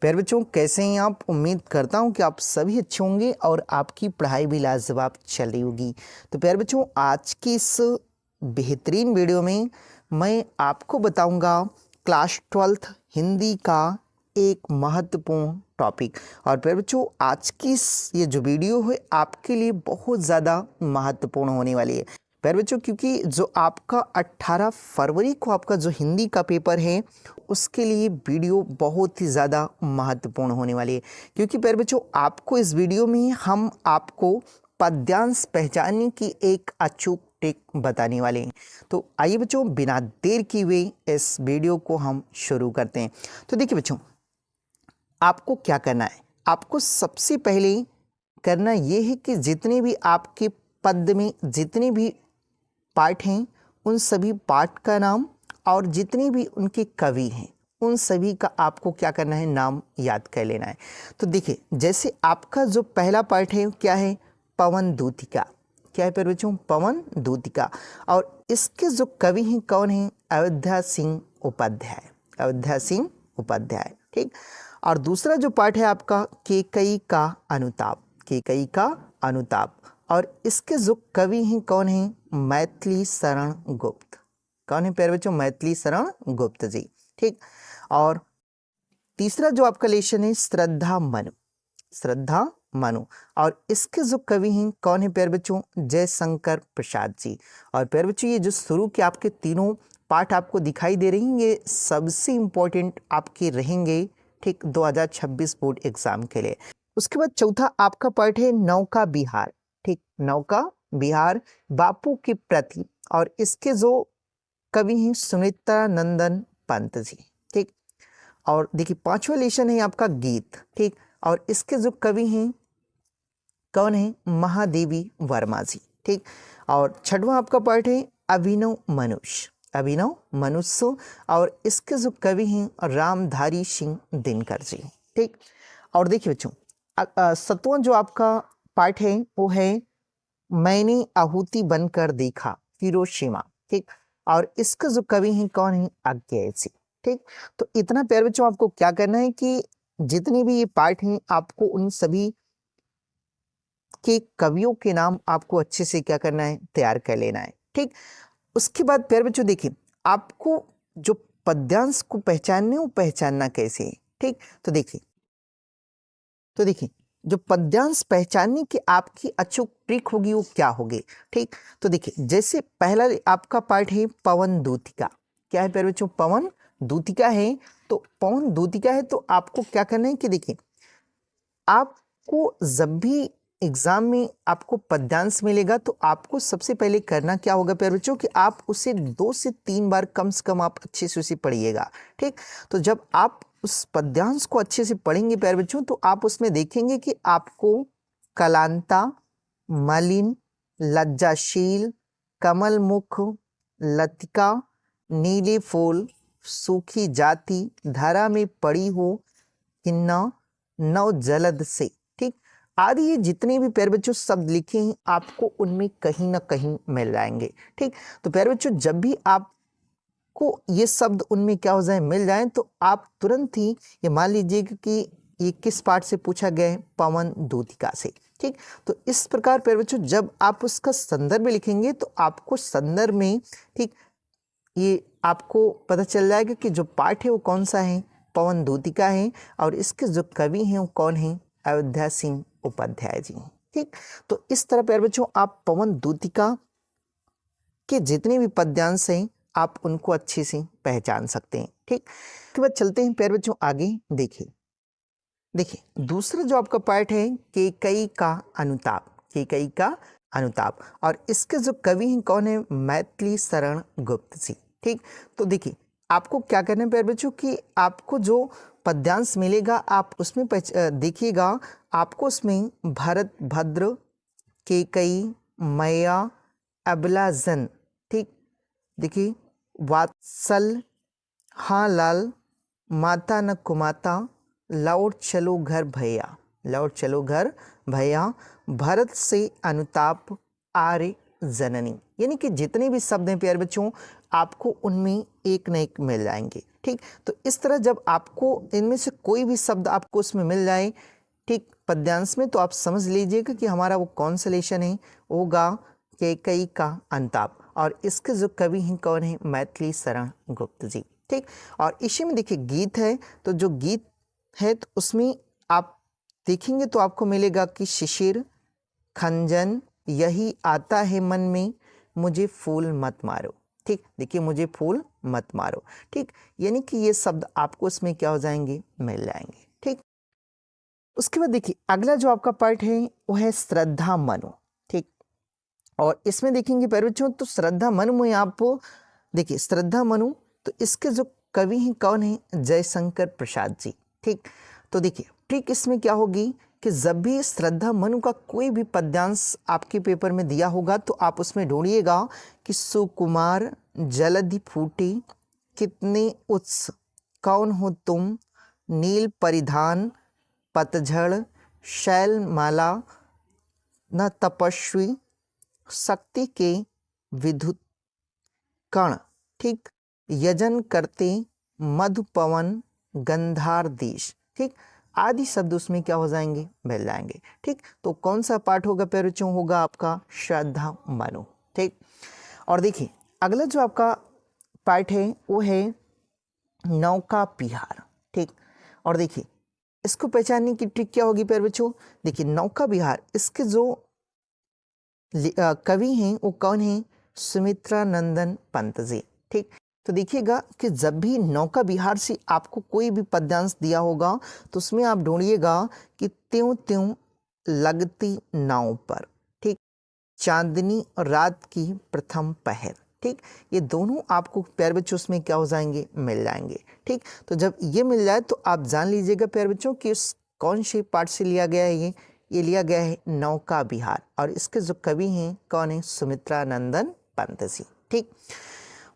प्यारे बच्चों, कैसे हैं आप? उम्मीद करता हूं कि आप सभी अच्छे होंगे और आपकी पढ़ाई भी लाजवाब चल रही होगी। तो प्यारे बच्चों, आज की इस बेहतरीन वीडियो में मैं आपको बताऊंगा क्लास 12th हिंदी का एक महत्वपूर्ण टॉपिक। और प्यारे बच्चों, आज की ये जो वीडियो है आपके लिए बहुत ज़्यादा महत्वपूर्ण होने वाली है प्यारे बच्चों, क्योंकि जो आपका 18 फरवरी को आपका जो हिंदी का पेपर है उसके लिए वीडियो बहुत ही ज़्यादा महत्वपूर्ण होने वाली है। क्योंकि प्यारे बच्चों, आपको इस वीडियो में हम आपको पद्यांश पहचानने की एक अचूक टिक बताने वाले हैं। तो आइए बच्चों, बिना देर किए हुए इस वीडियो को हम शुरू करते हैं। तो देखिए बच्चों, आपको क्या करना है? आपको सबसे पहले करना ये है कि जितने भी आपके पद में जितने भी पाठ हैं उन सभी पाठ का नाम और जितने भी उनके कवि हैं उन सभी का आपको क्या करना है, नाम याद कर लेना है। तो देखिए, जैसे आपका जो पहला पाठ है क्या है, पवन दूतिका। क्या है प्यारे बच्चों? पवन दूतिका। और इसके जो कवि हैं कौन हैं? अयोध्या सिंह उपाध्याय। अयोध्या सिंह उपाध्याय, ठीक। और दूसरा जो पाठ है आपका केकई का अनुताप। केकई का अनुताप। और इसके जो कवि हैं कौन हैं? मैथिली शरण गुप्त। कौन है प्यारे बच्चों? मैथिली शरण गुप्त जी, ठीक। और तीसरा जो आपका लेशन है श्रद्धा मनु। श्रद्धा मनु। और इसके जो कवि हैं कौन है प्यारे बच्चों? जयशंकर प्रसाद जी। और प्यारे बच्चों, ये जो शुरू के आपके तीनों पाठ आपको दिखाई दे रही हैं ये सबसे इम्पोर्टेंट आपके रहेंगे, ठीक, 2026 बोर्ड एग्जाम के लिए। उसके बाद चौथा आपका पाठ है नौका बिहार, ठीक। नौका बिहार बापू के प्रति। और इसके जो कवि हैं सुमित्रा नंदन पंत जी, ठीक। और देखिए, पांचवा लेशन है आपका गीत, ठीक। और इसके जो कवि हैं कौन है? महादेवी वर्मा जी, ठीक। और छठवां आपका पाठ है अभिनव मनुष्य। अभिनव मनुष्य। और इसके जो कवि हैं रामधारी सिंह दिनकर जी, ठीक। और देखिए बच्चों, सतवां जो आपका पाठ है वो है मैंने आहुति बनकर देखा, हिरोशिमा, ठीक। और इसका जो कवि हैं कौन है? अज्ञेय जी, ठीक। तो इतना प्यारे बच्चों, आपको क्या करना है कि जितने भी ये पाठ हैं आपको उन सभी के कवियों के नाम आपको अच्छे से क्या करना है, तैयार कर लेना है, ठीक। उसके बाद प्यारे बच्चों देखिए, आपको जो पद्यांश को पहचानने वो पहचानना कैसे है, ठीक। तो देखिए जो पद्यांश पहचानने की आपकी अचूक ट्रिक होगी वो क्या होगी, ठीक। तो देखिए, जैसे पहला आपका पाठ है पवन दूतिका। क्या है प्यारे बच्चों? पवन दूतिका है। तो पवन दूतिका है तो आपको क्या करना है कि देखिए, आपको जब भी एग्जाम में आपको पद्यांश मिलेगा तो आपको सबसे पहले करना क्या होगा प्यारे बच्चों कि आप उसे 2 से 3 बार कम से कम आप अच्छे से उसे पढ़िएगा, ठीक। तो जब आप उस पद्यांश को अच्छे से पढ़ेंगे प्यारे बच्चों तो आप उसमें देखेंगे कि आपको कलांता, मलिन, लज्जाशील, कमल मुख, लतिका, नीले फूल, सूखी जाति, धरा में पड़ी हो, किन्ना, नव जलद से, ठीक। आदि ये जितने भी प्यारे बच्चों शब्द लिखे हैं आपको उनमें कहीं ना कहीं मिल जाएंगे, ठीक। तो प्यारे बच्चों, जब भी आपको ये शब्द उनमें क्या हो जाए, मिल जाए, तो आप तुरंत ही ये मान लीजिएगा कि ये किस पाठ से पूछा गया है? पवन दूतिका से, ठीक। तो इस प्रकार प्यारे बच्चों जब आप उसका संदर्भ लिखेंगे तो आपको संदर्भ में, ठीक, ये आपको पता चल जाएगा कि जो पाठ है वो कौन सा है, पवन दूतिका है। और इसके जो कवि हैं वो कौन हैं? अयोध्या सिंह उपाध्याय जी, ठीक। तो इस तरह प्यारे बच्चों आप पवन दूतिका के जितने भी पद्यांश हैं आप उनको अच्छे से पहचान सकते हैं, ठीक। उसके बाद चलते हैं प्यारे बच्चों आगे। देखिए दूसरा जो आपका पाठ है केकई का अनुताप। केकई का अनुताप। और इसके जो कवि हैं कौन है? मैथिली शरण गुप्त जी, ठीक। तो देखिए, आपको क्या करना है प्यारे बच्चों कि आपको जो पद्यांश मिलेगा आप उसमें देखिएगा, आपको उसमें भरत, भद्र, केकई, मैया, अबलाजन, ठीक। देखिए, वात्सल, हाँ लाल, माता न कुमाता, लौट चलो घर भैया, लौट चलो घर भैया, भरत से अनुताप, आर्य जननी, यानी कि जितने भी शब्द हैं प्यारे बच्चों आपको उनमें एक न एक मिल जाएंगे। ठीक, तो इस तरह जब आपको इनमें से कोई भी शब्द आपको उसमें मिल जाए ठीक पद्यांश में, तो आप समझ लीजिएगा कि हमारा वो कौन सा लेशन है, होगा कैकेयी का अंताप। और इसके जो कवि हैं कौन है, मैथिली शरण गुप्त जी। ठीक, और इसी में देखिए गीत है, तो जो गीत है तो उसमें आप देखेंगे तो आपको मिलेगा कि शिशिर खंजन यही आता है मन में, मुझे फूल मत मारो। ठीक, देखिए मुझे फूल मत मारो। ठीक, यानी कि ये शब्द आपको इसमें क्या हो जाएंगे, मिल जाएंगे। ठीक, उसके बाद देखिए अगला जो आपका पार्ट है वो है श्रद्धा मनु। ठीक, और इसमें देखेंगे प्यारे बच्चों तो श्रद्धा मनु में आप देखिए श्रद्धा मनु, तो इसके जो कवि हैं कौन है, जयशंकर प्रसाद जी। ठीक, तो देखिए ट्रिक इसमें क्या होगी कि जब भी श्रद्धा मनु का कोई भी पद्यांश आपके पेपर में दिया होगा तो आप उसमें ढूंढिएगा कि सुकुमार जलधि फूटी कितने उत्स, कौन हो तुम, नील परिधान पतझड़ शैलमाला, न तपस्वी शक्ति के विद्युत कण। ठीक, यजन करते मधुपवन गंधार देश। ठीक, आदि शब्द उसमें क्या हो जाएंगे, मिल जाएंगे। ठीक, तो कौन सा पाठ होगा प्यारे बच्चों, होगा आपका श्रद्धा मनु। ठीक, और देखिए अगला जो आपका पाठ है वो है नौका विहार। ठीक, और देखिए इसको पहचानने की ट्रिक क्या होगी प्यारे बच्चों, देखिए नौका विहार इसके जो कवि हैं वो कौन हैं, सुमित्रा नंदन पंत जी। ठीक, तो देखिएगा कि जब भी नौका विहार से आपको कोई भी पद्यांश दिया होगा तो उसमें आप ढूंढिएगा कि त्यों त्यों लगती नाव पर। ठीक, चांदनी और रात की प्रथम पहर। ठीक, ये दोनों आपको प्यारे बच्चों उसमें क्या हो जाएंगे, मिल जाएंगे। ठीक, तो जब ये मिल जाए तो आप जान लीजिएगा प्यारे बच्चों कि उस कौन से पाठ से लिया गया है, ये लिया गया है नौका विहार, और इसके जो कवि हैं कौन है, सुमित्रा नंदन पंत जी। ठीक,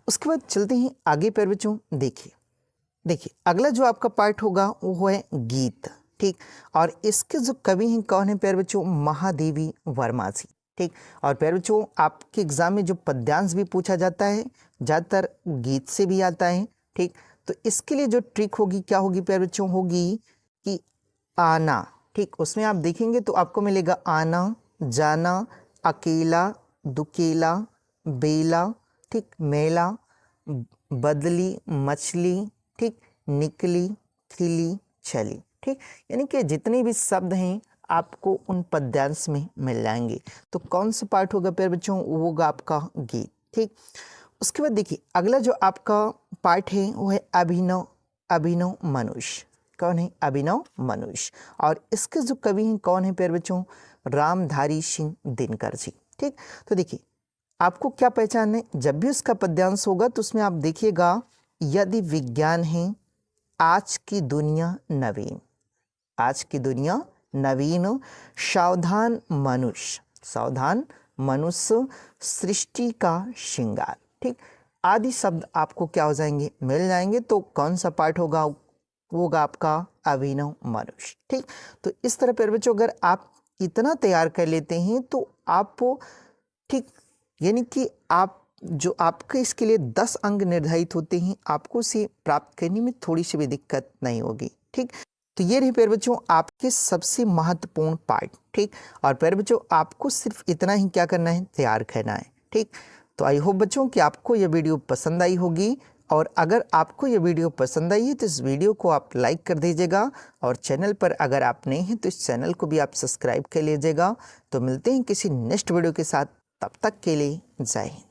उसके बाद चलते हैं आगे प्यारे बच्चों। देखिए अगला जो आपका पार्ट होगा वो है गीत। ठीक, और इसके जो कवि हैं कौन है प्यारे बच्चों, महादेवी वर्मा जी। ठीक, और प्यारे बच्चों आपके एग्जाम में जो पद्यांश भी पूछा जाता है ज़्यादातर गीत से भी आता है। ठीक, तो इसके लिए जो ट्रिक होगी क्या होगी प्यारे बच्चों, होगी कि आना। ठीक, उसमें आप देखेंगे तो आपको मिलेगा आना, जाना, अकेला, दुकेला, बेला, ठीक, मेला, बदली, मछली, ठीक, निकली, खिली, छली। ठीक, यानी कि जितने भी शब्द हैं आपको उन पद्यांश में मिल जाएंगे। तो कौन सा पार्ट होगा प्यारे बच्चों, वो होगा आपका गीत। ठीक, उसके बाद देखिए अगला जो आपका पार्ट है वो है अभिनव मनुष्य। कौन है, अभिनव मनुष्य, और इसके जो कवि हैं कौन है प्यारे बच्चों, रामधारी सिंह दिनकर जी। ठीक, तो देखिए आपको क्या पहचान है, जब भी उसका पद्यांश होगा तो उसमें आप देखिएगा यदि विज्ञान है आज की दुनिया नवीन, आज की दुनिया नवीन, सावधान मनुष्य सृष्टि का श्रृंगार। ठीक, आदि शब्द आपको क्या हो जाएंगे, मिल जाएंगे। तो कौन सा पार्ट होगा, होगा आपका अभिनव मनुष्य। ठीक, तो इस तरह प्यारे बच्चों अगर आप इतना तैयार कर लेते हैं तो आप ठीक, यानी कि आप जो आपके इसके लिए 10 अंक निर्धारित होते हैं आपको उसे प्राप्त करने में थोड़ी सी भी दिक्कत नहीं होगी। ठीक, तो ये रही प्यारे बच्चों आपके सबसे महत्वपूर्ण पार्ट। ठीक, और प्यारे बच्चों आपको सिर्फ इतना ही क्या करना है, तैयार करना है। ठीक, तो आई होप बच्चों कि आपको ये वीडियो पसंद आई होगी, और अगर आपको ये वीडियो पसंद आई है तो इस वीडियो को आप लाइक कर दीजिएगा, और चैनल पर अगर आप नए हैं तो इस चैनल को भी आप सब्सक्राइब कर लीजिएगा। तो मिलते हैं किसी नेक्स्ट वीडियो के साथ, तब तक के लिए जय हिंद।